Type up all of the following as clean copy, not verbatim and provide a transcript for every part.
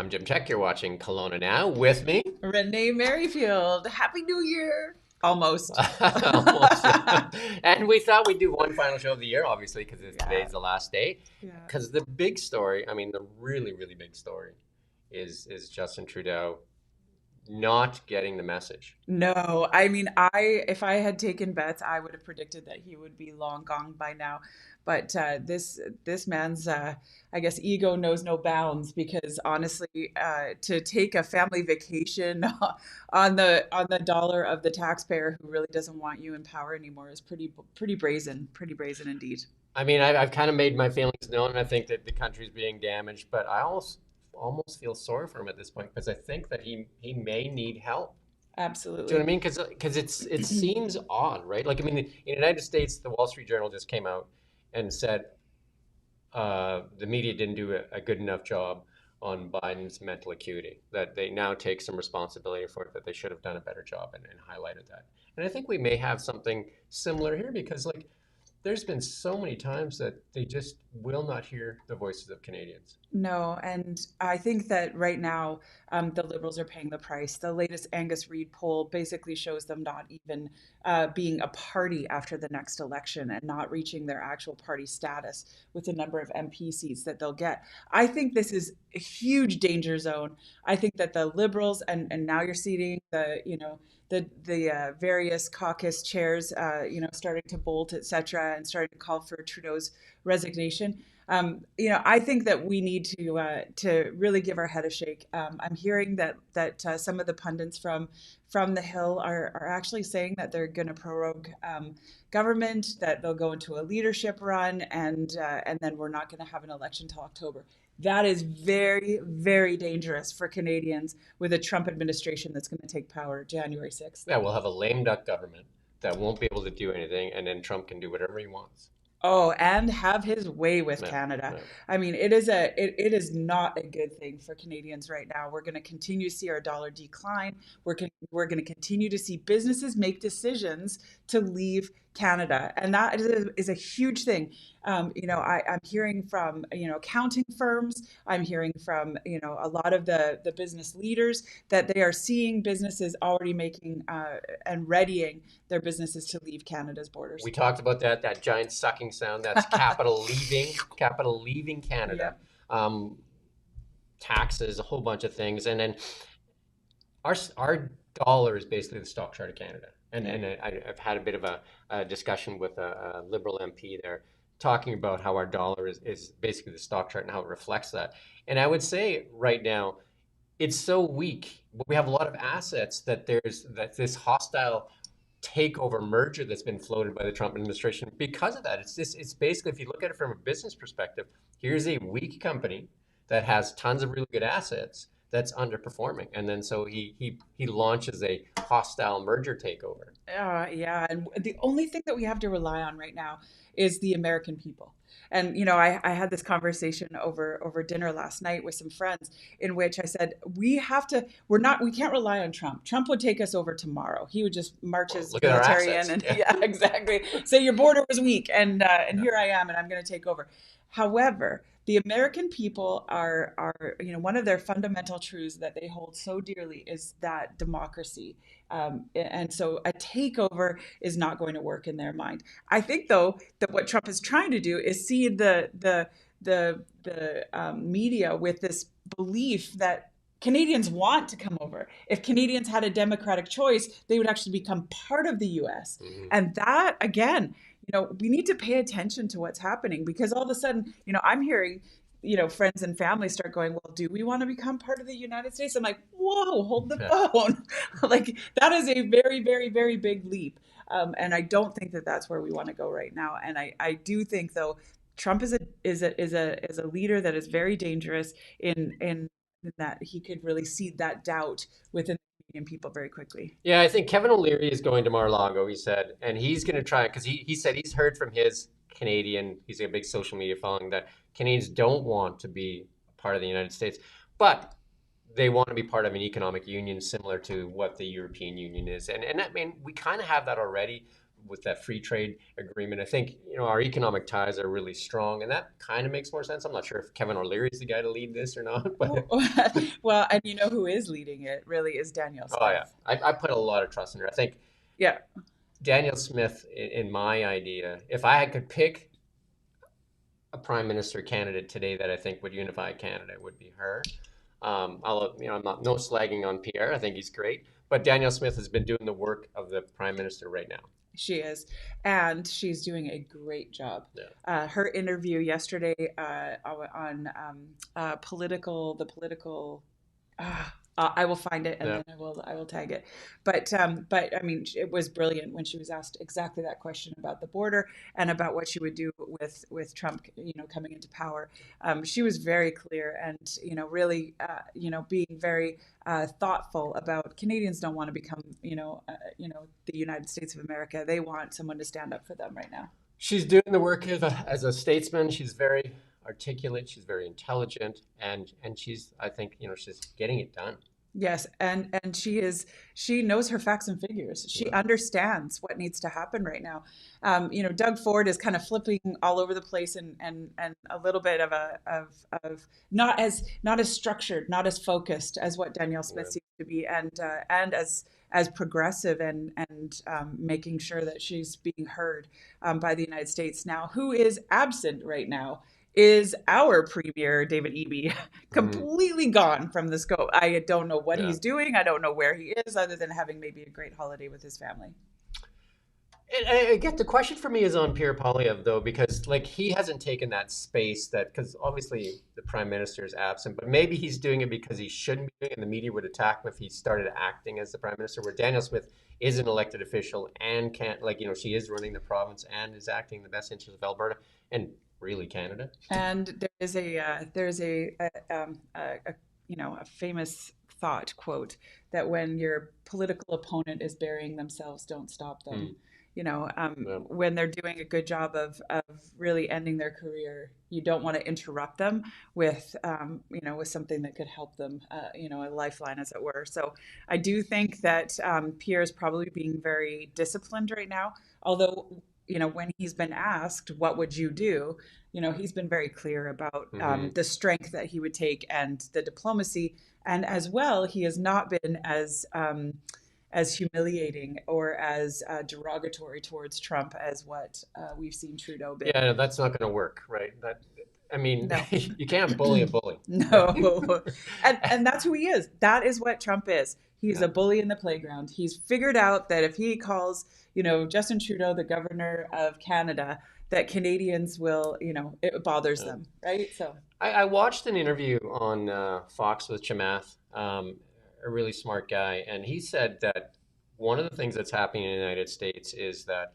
I'm Jim Csek. You're watching Kelowna Now with me. Renee Merrifield. Happy New Year. Almost. Almost. And we thought we'd do one final show of the year, obviously, because Yeah. today's the last day. Yeah. Because the big story, the really, really big story is Justin Trudeau not getting the message. No, if I had taken bets, I would have predicted that he would be long gone by now. But this man's, I guess, ego knows no bounds because honestly, to take a family vacation on the dollar of the taxpayer who really doesn't want you in power anymore is pretty brazen indeed. I've kind of made my feelings known, and I think that the country's being damaged, but I almost feel sorry for him at this point because I think that he may need help. Do you know what I Absolutely. mean? Because it seems odd, right? In the United States, the Wall Street Journal just came out and said the media didn't do a good enough job on Biden's mental acuity, that they now take some responsibility for it, that they should have done a better job and highlighted that. And I think we may have something similar here because, there's been so many times that they just will not hear the voices of Canadians. No, and I think that right now the Liberals are paying the price. The latest Angus Reid poll basically shows them not even being a party after the next election and not reaching their actual party status with the number of MP seats that they'll get. I think this is a huge danger zone. I think that the Liberals and now you're seeing the various caucus chairs, starting to bolt, etc., and starting to call for Trudeau's resignation. I think that we need to really give our head a shake. I'm hearing that some of the pundits from the Hill are actually saying that they're going to prorogue government, that they'll go into a leadership run, and then we're not going to have an election till October. That is very, very dangerous for Canadians with a Trump administration that's going to take power January 6th. Yeah, we'll have a lame duck government that won't be able to do anything, and then Trump can do whatever he wants. Oh, and have his way with Yeah, Canada. yeah. It is not a good thing for Canadians right now. We're going to continue to see our dollar decline. We're going to continue to see businesses make decisions to leave Canada, and that is a huge thing. I'm hearing from accounting firms. I'm hearing from a lot of the business leaders that they are seeing businesses already making and readying their businesses to leave Canada's borders. We talked about that giant sucking sound. That's capital leaving Canada. Yep. Um, Taxes, a whole bunch of things, and then our dollar is basically the stock chart of Canada. I've had a bit of a discussion with a Liberal MP there, talking about how our dollar is basically the stock chart and how it reflects that. And I would say right now, it's so weak, but we have a lot of assets that this hostile takeover merger that's been floated by the Trump administration because of that. It's basically, if you look at it from a business perspective, here's a weak company that has tons of really good assets that's underperforming, and then so he launches a hostile merger takeover. Yeah, and the only thing that we have to rely on right now is the American people. And I had this conversation over dinner last night with some friends in which I said we can't rely on Trump. Trump would take us over tomorrow. He would just march Well, his look at our military assets. in and Yeah. yeah, exactly. Say your border was weak, and Yeah. here I am, and I'm going to take over. However, the American people are one of their fundamental truths that they hold so dearly is that democracy, and so a takeover is not going to work in their mind. I think, though, that what Trump is trying to do is see the media with this belief that Canadians want to come over. If Canadians had a democratic choice, they would actually become part of the US. Mhm. And that, again, we need to pay attention to what's happening because all of a sudden, I'm hearing friends and family start going, well, do we want to become part of the United States? I'm like, whoa, hold the Yeah. phone. Like, that is a very, very, very big leap. And I don't think that that's where we want to go right now. And I do think, though, Trump is a leader that is very dangerous in that he could really seed that doubt within the Canadian people very quickly. Yeah, I think Kevin O'Leary is going to Mar-a-Lago, he said, and he's going to try, because he said he's heard from his Canadian, he's a big social media following, that Canadians don't want to be part of the United States, but they want to be part of an economic union similar to what the European Union is. And we kind of have that already. with that free trade agreement. I think, our economic ties are really strong, and that kind of makes more sense. I'm not sure if Kevin O'Leary is the guy to lead this or not, but Well, and you know who is leading it really is Danielle oh yeah, Smith. I put a lot of trust in her. I think Yeah, Danielle Smith, in my idea, if I could pick a prime minister candidate today that I think would unify Canada, would be her. I'm not no slagging on Pierre. I think he's great, but Danielle Smith has been doing the work of the prime minister right now. she is, and she's doing a great job. Yeah. Her interview yesterday on the political. I will find it and Yeah. then I will tag it. But I mean, it was brilliant when she was asked exactly that question about the border and about what she would do with Trump, coming into power. She was very clear and really being very thoughtful about Canadians don't want to become the United States of America. They want someone to stand up for them right now. She's doing the work as a statesman. She's very articulate. She's very intelligent, and she's, I think, she's getting it done. Yes, and she knows her facts and figures. She Yeah. understands what needs to happen right now. Doug Ford is kind of flipping all over the place and a little bit of not as structured, not as focused as what Danielle Smith Yeah. seems to be, and as progressive and making sure that she's being heard by the United States. Now, who is absent right now is our premier, David Eby, Mhm. completely gone from the scope. I don't know what Yeah. he's doing. I don't know where he is, other than having maybe a great holiday with his family. And I get the question for me is on Pierre Poilievre though, because like he hasn't taken that space because obviously the prime minister is absent, but maybe he's doing it because he shouldn't be doing it, and the media would attack him if he started acting as the prime minister. Where Danielle Smith is an elected official and can't, like, she is running the province and is acting in the best interest of Alberta and really Canada. And there's a famous thought quote that when your political opponent is burying themselves, don't stop them. Hmm. Yeah. When they're doing a good job of really ending their career, you don't want to interrupt them with something that could help them, a lifeline, as it were. So I do think that Pierre is probably being very disciplined right now. Although, when he's been asked, what would you do? He's been very clear about Hmm. the strength that he would take and the diplomacy. And as well, he has not been as humiliating or as derogatory towards Trump as what we've seen Trudeau been. Yeah, no, that's not going to work, right? I mean, No, you can't bully a bully. no, and that's who he is. That is what Trump is. He's Yeah. a bully in the playground. He's figured out that if he calls, Justin Trudeau the governor of Canada, that Canadians will, it bothers Yeah. them, right? So I watched an interview on Fox with Chamath, a really smart guy, and he said that one of the things that's happening in the United States is that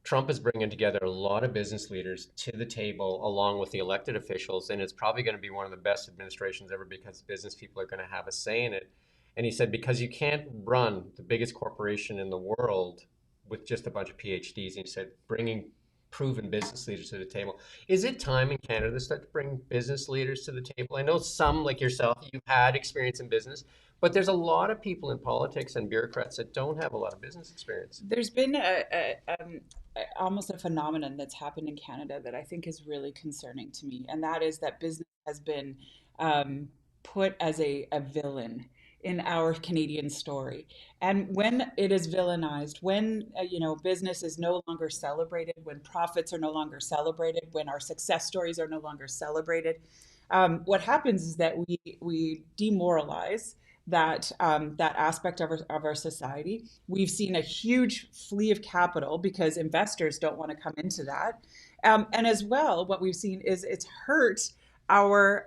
Trump is bringing together a lot of business leaders to the table along with the elected officials, and it's probably going to be one of the best administrations ever because business people are going to have a say in it. And he said, because you can't run the biggest corporation in the world with just a bunch of PhDs, and he said, bringing proven business leaders to the table. Is it time in Canada to start to bring business leaders to the table? I know some, like yourself, you've had experience in business, but there's a lot of people in politics and bureaucrats that don't have a lot of business experience. there's been almost a phenomenon that's happened in Canada that I think is really concerning to me, and that is that business has been put as a villain in our Canadian story. And when it is villainized, when business is no longer celebrated, when profits are no longer celebrated, when our success stories are no longer celebrated, what happens is that we demoralize that aspect of our society. We've seen a huge flee of capital because investors don't want to come into that. And as well, what we've seen is it's hurt our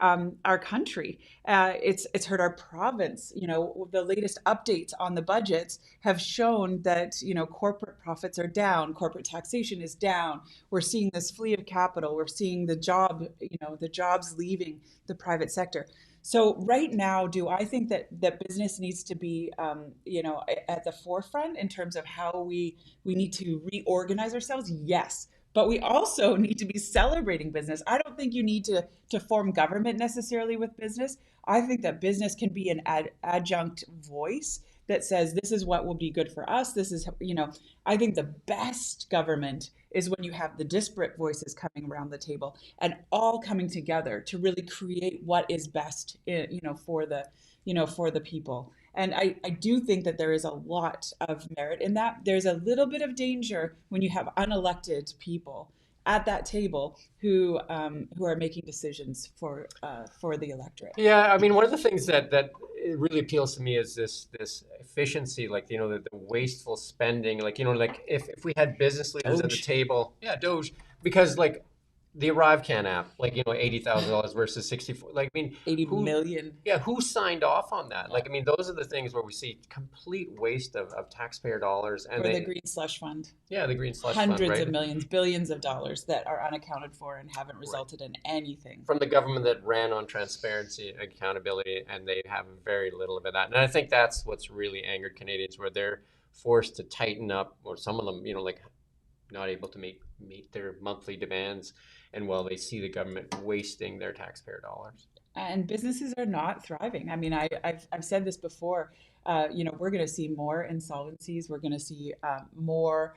country. It's hurt our province. The latest updates on the budgets have shown that corporate profits are down, corporate taxation is down. We're seeing this flee of capital. We're seeing the jobs leaving the private sector. So right now, do I think that business needs to be, at the forefront in terms of how we need to reorganize ourselves? Yes, but we also need to be celebrating business. I don't think you need to form government necessarily with business. I think that business can be an adjunct voice that says this is what will be good for us. This is, I think the best government is when you have the disparate voices coming around the table and all coming together to really create what is best, for the people. And I do think that there is a lot of merit in that. There's a little bit of danger when you have unelected people at that table who are making decisions for the electorate. Yeah, I mean, one of the things that it really appeals to me is this efficiency, like the wasteful spending, like like if we had business leaders at the Doge. table, yeah, Doge, because like the ArriveCan app, like $80,000 versus 64, like I mean, 80 who, million. yeah, who signed off on that? Yeah. Like I mean, those are the things where we see complete waste of taxpayer dollars, and Or the they, green slush fund. yeah, the green slush fund, Hundreds of right? millions, billions of dollars that are unaccounted for and haven't Right. resulted in anything. From the government that ran on transparency and accountability, and they have very little of that. And I think that's what's really angered Canadians, where they're forced to tighten up, or some of them, like not able to meet their monthly demands, and while they see the government wasting their taxpayer dollars. And businesses are not thriving. I mean, I've said this before. We're going to see more insolvencies. We're going to see more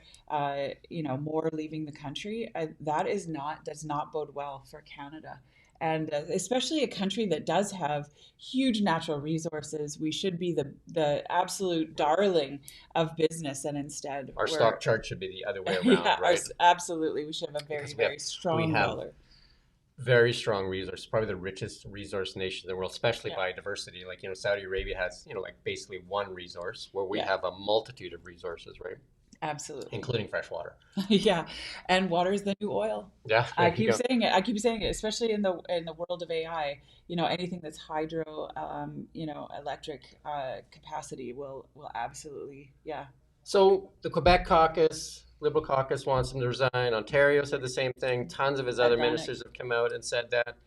leaving the country. That does not bode well for Canada, and especially a country that does have huge natural resources. We should be the absolute darling of business, and instead Our stock we're chart should be the other way yeah, around, right? absolutely. We should have a very, Because very we strong have dollar. very strong resources, probably the richest resource nation in the world, especially Yeah, by diversity. Like, Saudi Arabia has, like basically one resource, where we yeah, have a multitude of resources, right? absolutely. Including fresh water. Yeah, and water is the new oil. Yeah, I there you keep go. saying it. I keep saying it, especially in the world of AI. Anything that's hydro, electric capacity will absolutely, yeah, So the Quebec caucus, Liberal caucus, wants him to resign. Ontario said the same thing. Tons of his other ironic. ministers have come out and said that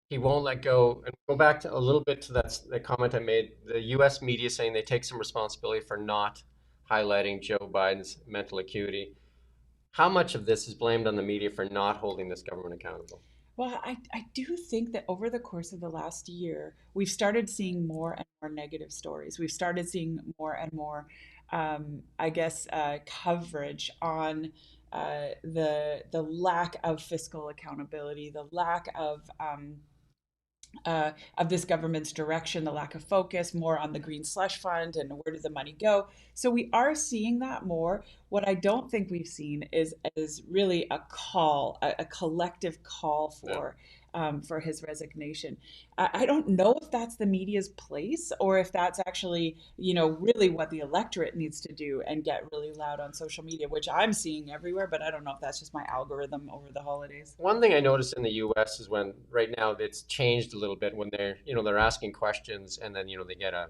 he won't let go. And go back to a little bit to that comment I made. The U.S. media saying they take some responsibility for not highlighting Joe Biden's mental acuity. How much of this is blamed on the media for not holding this government accountable? Well, I do think that over the course of the last year, we've started seeing more and more negative stories. We've started seeing more and more, I guess, coverage on the lack of fiscal accountability, the lack of this government's direction, the lack of focus, more on the green slush fund and where did the money go. So we are seeing that more. What I don't think we've seen is really a call, a collective call Yeah. for his resignation. I don't know if that's the media's place or if that's actually, really what the electorate needs to do and get really loud on social media, which I'm seeing everywhere, but I don't know if that's just my algorithm over the holidays. One thing I noticed in the U.S. is when right now it's changed a little bit when they're asking questions, and then they get a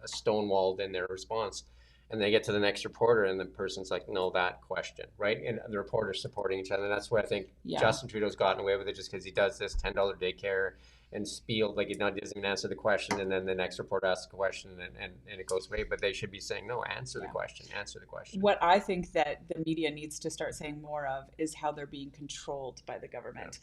stonewalled in their response, and they get to the next reporter and the person's like, no, that question, right? And the reporters supporting each other. And that's where I think Yeah. Justin Trudeau's gotten away with it, just because he does this $10 daycare and spiel, like he doesn't even answer the question, and then the next reporter asks a question, and it goes away. But they should be saying, no, answer the Yeah. question, answer the question. What I think that the media needs to start saying more of is how they're being controlled by the Yeah. government.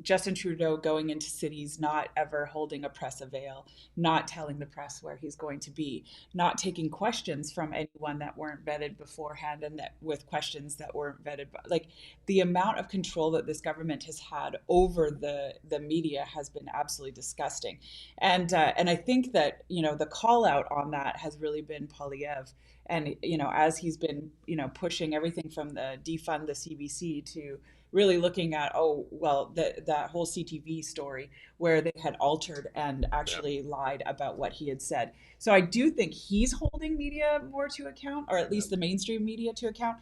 Justin Trudeau going into cities, not ever holding a press avail, not telling the press where he's going to be, not taking questions from anyone that weren't vetted beforehand, and that with questions that weren't vetted. Like the amount of control that this government has had over the media has been absolutely disgusting. And I think that the call out on that has really been Polyev. And as he's been pushing everything from the defund the CBC to really looking at, oh well, that whole CTV story where they had altered and Yeah. actually lied about what he had said. So I do think he's holding media more to account, or at Yeah. least the mainstream media to account.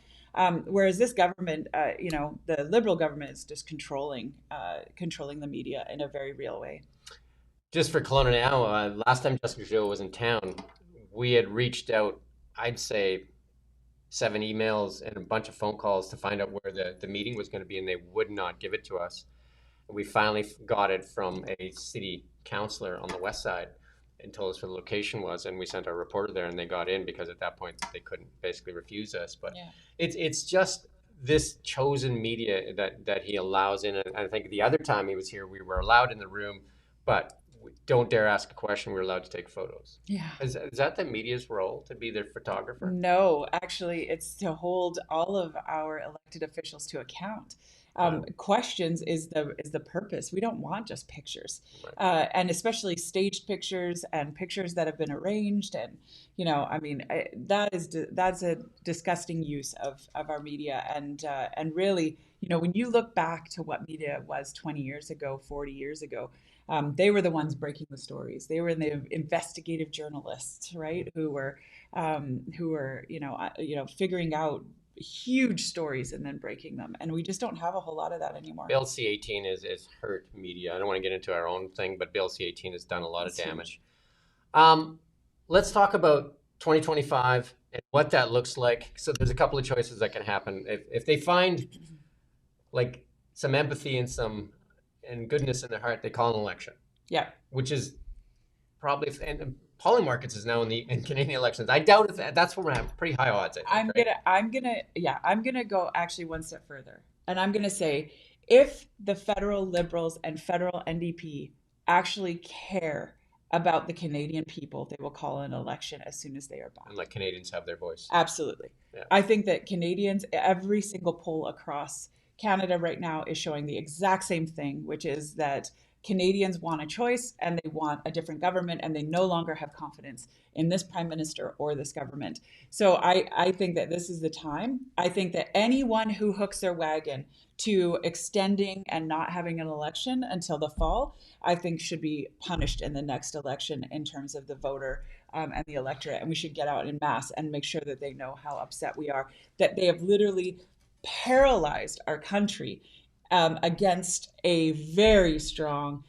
Whereas this government, the Liberal government is just controlling the media in a very real way. Just for KelownaNow, last time Justin Trudeau was in town, we had reached out, I'd say 7 emails and a bunch of phone calls to find out where the meeting was going to be, and they would not give it to us. We finally got it from a city councillor on the west side and told us where the location was, and we sent our reporter there, and they got in because at that point they couldn't basically refuse us. But Yeah. it's just this chosen media that he allows in. And I think the other time he was here, we were allowed in the room, but don't dare ask a question. We're allowed to take photos. Yeah. Is that the media's role, to be their photographer? No, actually, it's to hold all of our elected officials to account. Wow. Questions is the purpose. We don't want just pictures, Right. and especially staged pictures and pictures that have been arranged. And I mean, that's a disgusting use of our media. And really, when you look back to what media was 20 years ago, 40 years ago, they were the ones breaking the stories. They were the investigative journalists, right, who were figuring out huge stories and then breaking them, and we just don't have a whole lot of that anymore. Bill C-18 is hurt media. I don't want to get into our own thing, but Bill C-18 has done a lot of It's damage. huge. Let's talk about 2025 and what that looks like. So there's a couple of choices that can happen if they find like some empathy and goodness in their heart. They call an election, Yeah. which is probably, and polling markets is now in Canadian elections. I doubt if that's where we're at pretty high odds. I think, right? I'm gonna go actually one step further, and I'm gonna say if the federal Liberals and federal NDP actually care about the Canadian people, they will call an election as soon as they are back. And let Canadians have their voice. Absolutely. Yeah. I think that Canadians, every single poll across Canada right now is showing the exact same thing, which is that Canadians want a choice and they want a different government, and they no longer have confidence in this prime minister or this government. So I think that this is the time. I think that anyone who hooks their wagon to extending and not having an election until the fall, I think should be punished in the next election in terms of the voter and the electorate. And we should get out in mass and make sure that they know how upset we are, that they have literally paralyzed our country against a very strong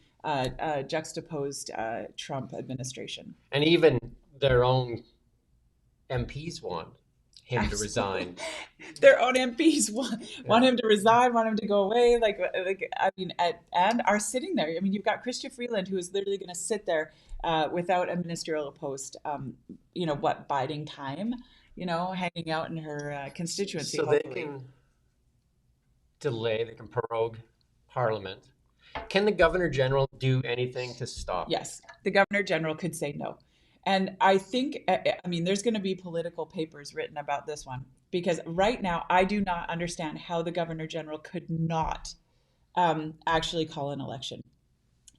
juxtaposed Trump administration. And even their own MPs want him to Absolutely. resign. Their own MPs want him to resign, want him to go away. I mean, and are sitting there. I mean, you've got Chrystia Freeland, who is literally going to sit there without a ministerial post. Biding time. Hanging out in her constituency. So hopefully. they can delay, they can prorogue Parliament. Can the Governor General do anything to stop? Yes, the Governor General could say no. And I think, there's going to be political papers written about this one, because right now I do not understand how the Governor General could not actually call an election.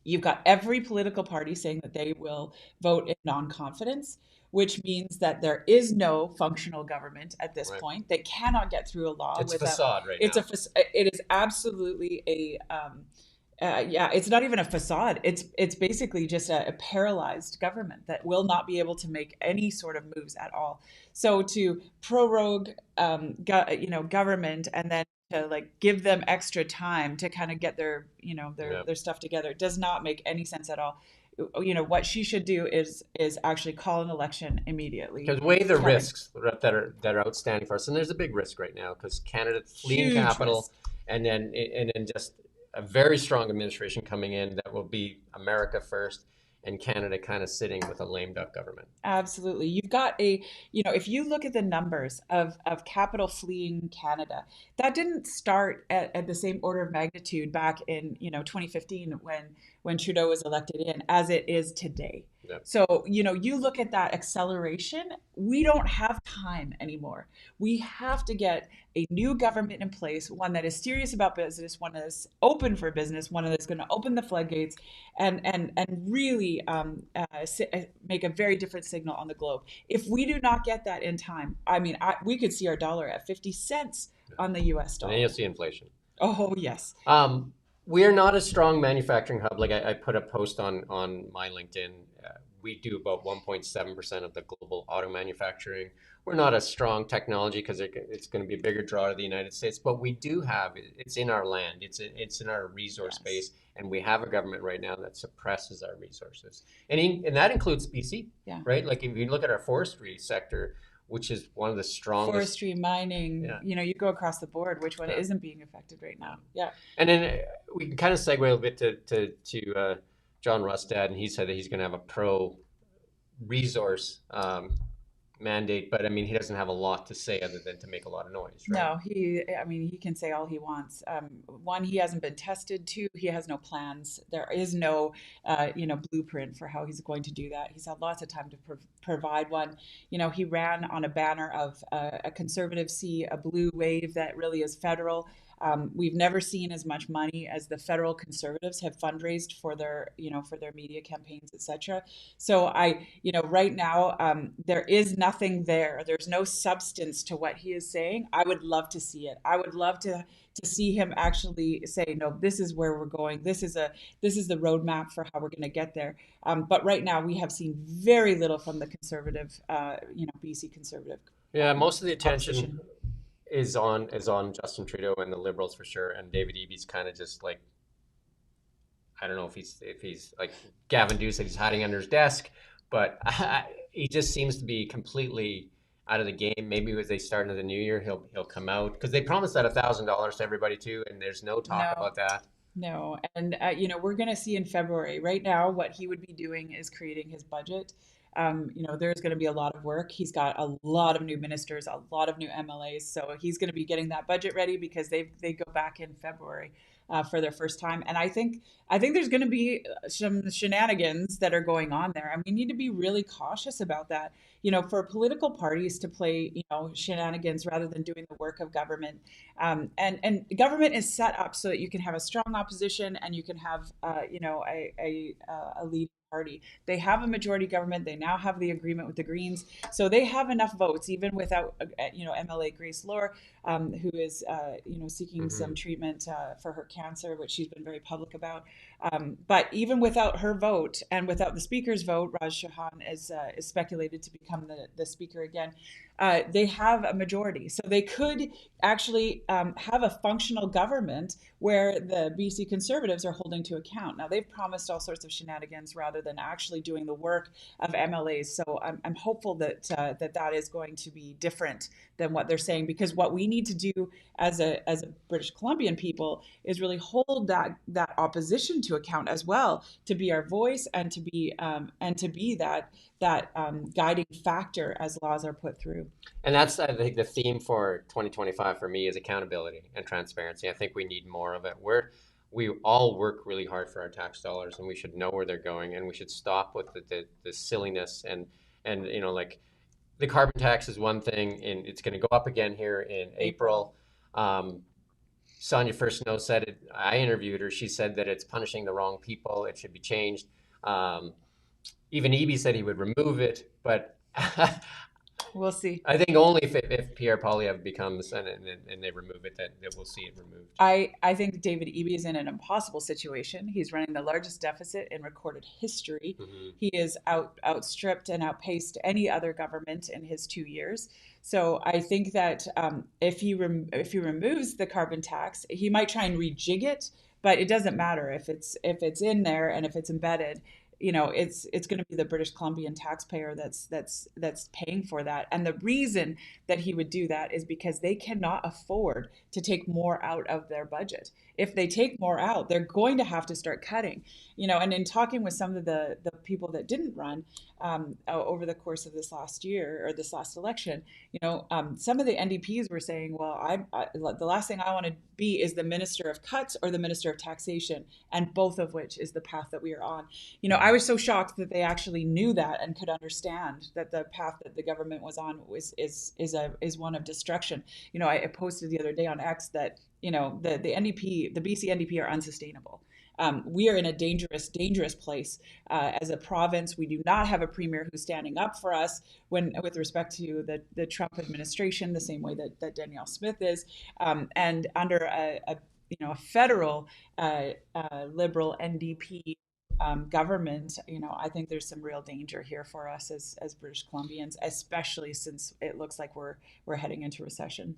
You've got every political party saying that they will vote in non-confidence, which means that there is no functional government at this Right. point. They cannot get through a law. It's a facade right now. It is absolutely it's not even a facade. It's basically just a paralyzed government that will not be able to make any sort of moves at all. So to prorogue, government, and then to give them extra time to kind of get their stuff together does not make any sense at all. What she should do is actually call an election immediately. Because weigh the risks that are outstanding for us, and there's a big risk right now because Canada's fleeing capital, and then just a very strong administration coming in that will be America first, and Canada kind of sitting with a lame duck government. Absolutely. You've got if you look at the numbers of capital fleeing Canada, that didn't start at the same order of magnitude back in 2015 when Trudeau was elected in as it is today. Yep. So you look at that acceleration. We don't have time anymore. We have to get a new government in place, one that is serious about business, one that is open for business, one that is going to open the floodgates and really make a very different signal on the globe. If we do not get that in time, we could see our dollar at 50 cents on the US dollar. And then you'll see inflation. Oh, yes. We are not a strong manufacturing hub. Like I put a post on my LinkedIn. We do about 1.7% of the global auto manufacturing. We're not a strong technology because it's going to be a bigger draw to the United States, but we do have, it's in our land, it's in our resource base, and we have a government right now that suppresses our resources. And that includes BC, right? Like if you look at our forestry sector, which is one of the strongest. Forestry, mining, you go across the board, which one isn't being affected right now? Yeah. And then we can kind of segue a little bit to John Rustad, and he said that he's going to have a pro-resource mandate, but I mean, he doesn't have a lot to say other than to make a lot of noise, right? No, I mean, he can say all he wants. One, he hasn't been tested. Two, he has no plans. There is no, blueprint for how he's going to do that. He's had lots of time to provide one. He ran on a banner of a conservative sea, a blue wave that really is federal. We've never seen as much money as the federal conservatives have fundraised for their media campaigns, etc. So right now, there is nothing there. There's no substance to what he is saying. I would love to see it. I would love to see him actually say, no, this is where we're going. This is the roadmap for how we're going to get there. But right now, we have seen very little from the conservative, BC conservative Yeah, most of the attention opposition. is on Justin Trudeau and the Liberals for sure, and David Eby's kind of just like, I don't know if he's like Gavin Dew said, he's hiding under his desk, but he just seems to be completely out of the game. Maybe as they start into the new year, he'll come out because they promised that $1,000 to everybody too, and there's no talk No, about that. no. And, we're going to see in February. Right now, what he would be doing is creating his budget. There's going to be a lot of work. He's got a lot of new ministers, a lot of new MLAs. So he's going to be getting that budget ready because they go back in February for their first time. And I think there's going to be some shenanigans that are going on there. And we need to be really cautious about that. For political parties to play, shenanigans rather than doing the work of government. And government is set up so that you can have a strong opposition and you can have, a leading party. They have a majority government. They now have the agreement with the Greens, so they have enough votes, even without, MLA Grace Lore, who is, seeking some Hmm. treatment for her cancer, which she's been very public about. But even without her vote and without the speaker's vote, Raj Chauhan is speculated to become the speaker again. They have a majority, so they could actually have a functional government where the BC Conservatives are holding to account. Now, they've promised all sorts of shenanigans rather than actually doing the work of MLAs. So I'm hopeful that is going to be different than what they're saying, because what we need to do as a British Columbian people is really hold that opposition to account as well, to be our voice and to be that guiding factor as laws are put through. And that's, I think, the theme for 2025 for me is accountability and transparency. I think we need more of it. We all work really hard for our tax dollars, and we should know where they're going, and we should stop with the silliness and like the carbon tax is one thing, and it's going to go up again here in April. April. Um, Sonia First Snow said it. I interviewed her. She said that it's punishing the wrong people. It should be changed. Um, Even Eby said he would remove it, but We'll see. I think only if Pierre Poilievre becomes and they remove it, that we'll see it removed. I think David Eby is in an impossible situation. He's running the largest deficit in recorded history. Hmm. He is outstripped and outpaced any other government in his 2 years. So I think that if he removes the carbon tax, he might try and rejig it, but it doesn't matter if it's in there and if it's embedded. It's going to be the British Columbian taxpayer that's paying for that. And the reason that he would do that is because they cannot afford to take more out of their budget. If they take more out, they're going to have to start cutting. And in talking with some of the people that didn't run over the course of this last year or this last election, some of the NDPs were saying, well, the last thing I want to be is the minister of cuts or the minister of taxation, and both of which is the path that we are on. I was so shocked that they actually knew that and could understand that the path that the government was on is one of destruction. I posted the other day on X that the NDP, the BC NDP, are unsustainable. We are in a dangerous place as a province. We do not have a premier who's standing up for us with respect to the Trump administration, the same way that Danielle Smith is, and under a federal Liberal NDP government. I think there's some real danger here for us as British Columbians, especially since it looks like we're heading into recession.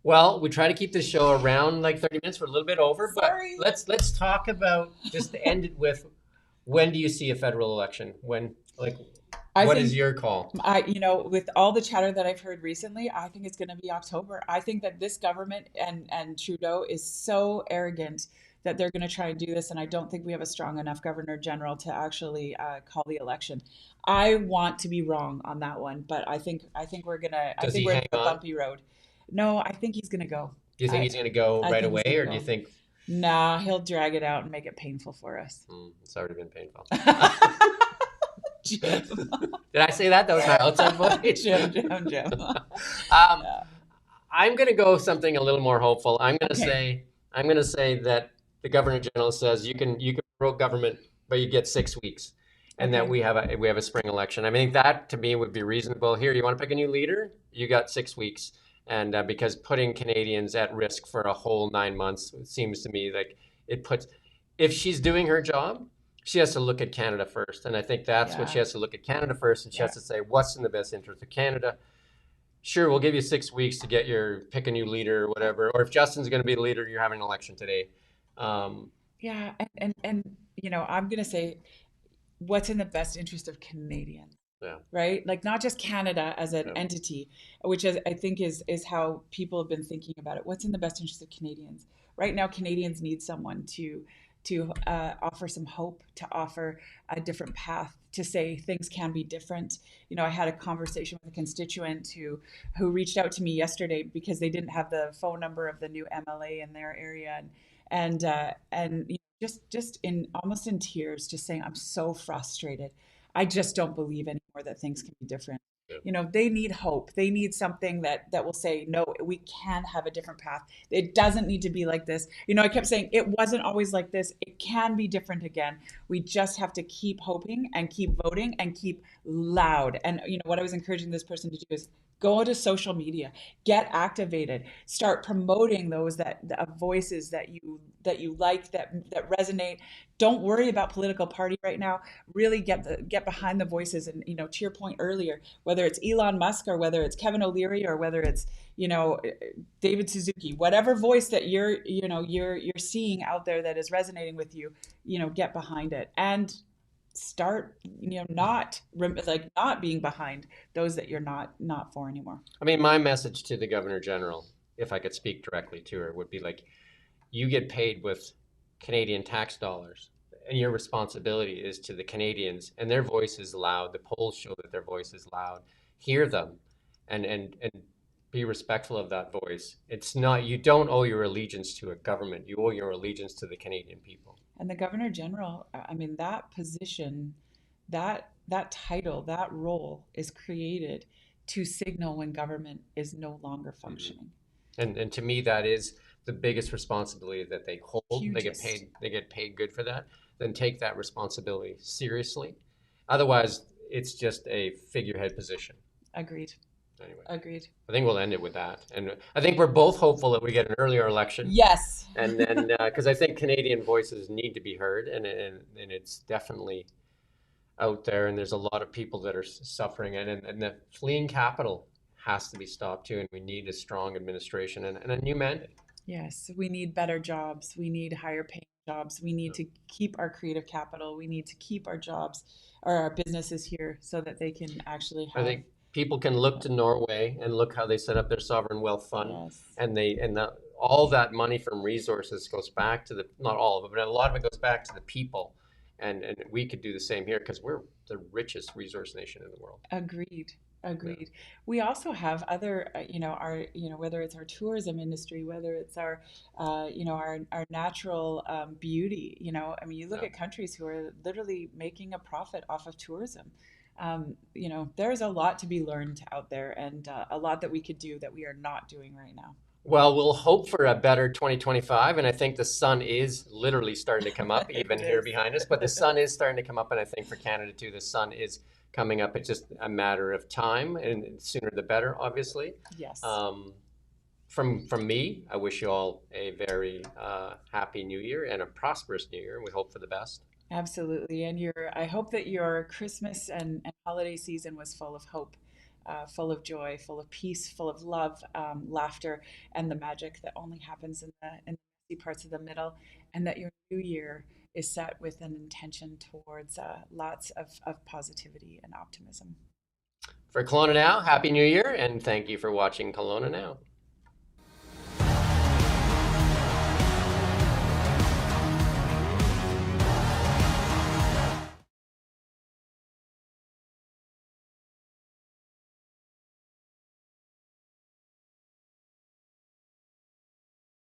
Well, we try to keep this show around like 30 minutes. We're a little bit over, but Sorry. let's talk about just to end it with, when do you see a federal election? When, like, I what is think your call? with all the chatter that I've heard recently, I think it's going to be October. I think that this government and Trudeau is so arrogant that they're going to try and do this, and I don't think we have a strong enough governor general to actually call the election. I want to be wrong on that one, but I Does think he we're in hang the on? bumpy road. No, I think he's going to go. Do you think I he's going to go I right think he's away, going to or do you go. think Nah, he'll drag it out and make it painful for us. it's already been painful? Jim. Did I say that? That was my outside voice. Jim. um, Yeah. I'm going to go something a little more hopeful. Okay. I'm going to say that the governor general says you can promote government, but you get 6 weeks, and that Okay. we have a spring election. I mean, that to me would be reasonable. Here, you want to pick a new leader? You got 6 weeks, and because putting Canadians at risk for a whole 9 months, it seems to me like it puts. If she's doing her job, she has to look at Canada first, and I think that's what she Yeah. has to look at Canada first, and she Yeah. has to say what's in the best interest of Canada. Sure, we'll give you 6 weeks to get your pick a new leader or whatever. Or if Justin's going to be the leader, you're having an election today. Um, Yeah. And I'm gonna say what's in the best interest of Canadians, yeah, right? Like not just Canada as an yeah. entity, which is, I think is how people have been thinking about it. What's in the best interest of Canadians? Right now, Canadians need someone to offer some hope, to offer a different path, to say things can be different. I had a conversation with a constituent who reached out to me yesterday because they didn't have the phone number of the new MLA in their area, and just in almost in tears, just saying, I'm so frustrated. I just don't believe anymore that things can be different. Yeah. They need hope. They need something that will say, no, we can have a different path. It doesn't need to be like this. I kept saying it wasn't always like this. It can be different again. We just have to keep hoping and keep voting and keep loud. And what I was encouraging this person to do is go to social media, get activated, start promoting those voices that you like, that resonate. Don't worry about political party right now. Really get behind the voices. And to your point earlier, whether it's Elon Musk or whether it's Kevin O'Leary or whether it's David Suzuki, whatever voice that you're seeing out there that is resonating with you, get behind it and start not being behind those that you're not for anymore. I mean, my message to the governor general, if I could speak directly to her, would be like, you get paid with Canadian tax dollars, and your responsibility is to the Canadians, and their voice is loud. The polls show that their voice is loud. Hear them, and be respectful of that voice. It's not, you don't owe your allegiance to a government. You owe your allegiance to the Canadian people. And the governor general, I mean, that position, that title, that role is created to signal when government is no longer Mhm. functioning. And to me, that is the biggest responsibility that they hold. They get Hugest. paid. They get paid good for that. Then take that responsibility seriously. Otherwise, it's just a figurehead position. Agreed. Anyway, Agreed. I think we'll end it with that. And I think we're both hopeful that we get an earlier election. Yes. And then, because I think Canadian voices need to be heard, and it's definitely out there, and there's a lot of people that are suffering, and the fleeing capital has to be stopped too, and we need a strong administration and a new mandate. Yes, we need better jobs. We need higher paying jobs. We need to keep our creative capital. We need to keep our jobs or our businesses here so that they can actually I have. think people can look to Norway and look how they set up their sovereign wealth fund, Yes. and all that money from resources goes back to the, not all of it, but a lot of it goes back to the people, and we could do the same here because we're the richest resource nation in the world. Agreed. Yeah. Agreed. We also have other, our, whether it's our tourism industry, whether it's our natural beauty. I mean, you look Yeah. at countries who are literally making a profit off of tourism. There's a lot to be learned out there, and a lot that we could do that we are not doing right now. Well, we'll hope for a better 2025, and I think the sun is literally starting to come up, even It here is. behind us. But the sun is starting to come up, and I think for Canada too, the sun is coming up. It's just a matter of time, and sooner the better, obviously. Yes. From me, I wish you all a very happy New Year and a prosperous New Year. We hope for the best. Absolutely. And I hope that your Christmas and holiday season was full of hope, full of joy, full of peace, full of love, laughter, and the magic that only happens in the messy parts of the middle. And that your new year is set with an intention towards lots of positivity and optimism. For Kelowna Now, Happy New Year, and thank you for watching Kelowna Now.